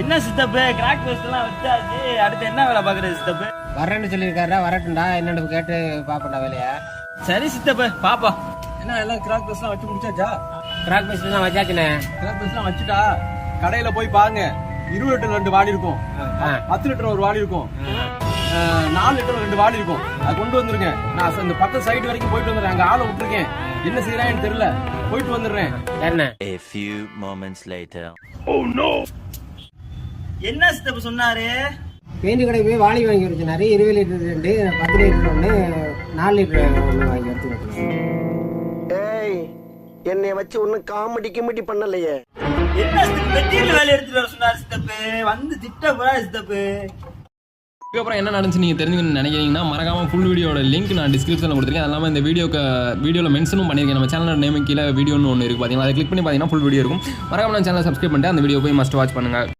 என்ன சித்தப்பு crack paste எல்லாம் வச்சாச்சு, அடுத்து என்ன வேலை பாக்குறது சித்தப்பு? வரேன்னு சொல்லியிருக்காரா, வரட்டும்டா, என்னன்னு கேட்டு பாப்பா வேலையா. சரி சித்தப்பு பாப்பா. என்ன எல்லாம் கிராக் பேஸ்ட் எல்லாம் வச்சு முடிச்சாச்சா? கிராக் பேஸ்ட் எல்லாம் வச்சாச்சுண்ணே. கிராக் பேஸ்ட் எல்லாம் வச்சுட்டா கடையில போய் பாருங்க. 20 லிட்டர் 2 வாளி இருக்கும், 10 லிட்டர் ஒரு வாளி இருக்கும், 4 லிட்டர் 2 வாளி இருக்கும். அது கொண்டு வந்துருங்க. நான் இந்த பக்கம் சைடு வரைக்கும் போயிட்டு வந்துடுறேன். அங்க ஆளை விட்டுருக்கேன், என்ன செய்யறான்னு தெரியல, போயிட்டு வந்துடுறேன். A few moments later. என்ன சித்தப்பு சொன்னாரு? பெயிண்ட் கடைக்கு போய் வாளி வாங்கி வச்சுனாரு. 20 லிட்டர் 2, 10 லிட்டர் 1, 4 லிட்டர் 1 வாங்கி எடுத்து. ஏய், என்னை வச்சு ஒன்னும் காமெடி பண்ணலையே. என்ன சித்தப்பு மெட்டீரியல் வேலை எடுத்துட்டு வர சொன்னாரு சித்தப்பு, வந்து திட்ட போறா சித்தப்பு. இதுக்கப்புறம் என்ன நடந்துச்சு நீங்கள் தெரிஞ்சுக்கணும்னு நினைக்கிறீங்கன்னா மறக்காம ஃபுல் வீடியோட லிங்க் நான் டிஸ்கிரிப்ஷனில் கொடுத்துருக்கேன். அது இல்லாமல் இந்த வீடியோவில் மென்ஷனும் பண்ணியிருக்கேன். நம்ம சேனலோட நேம் கீழே வீடியோன்னு ஒன்று இருக்குது பார்த்தீங்கன்னா, அதை கிளிக் பண்ணி பார்த்தீங்கன்னா ஃபுல் வீடியோ இருக்கும். மறக்காம நம்ம சேனலை சப்ஸ்கிரைப் பண்ணிட்டு அந்த வீடியோ போய் மஸ்ட் வாட்ச் பண்ணுங்கள்.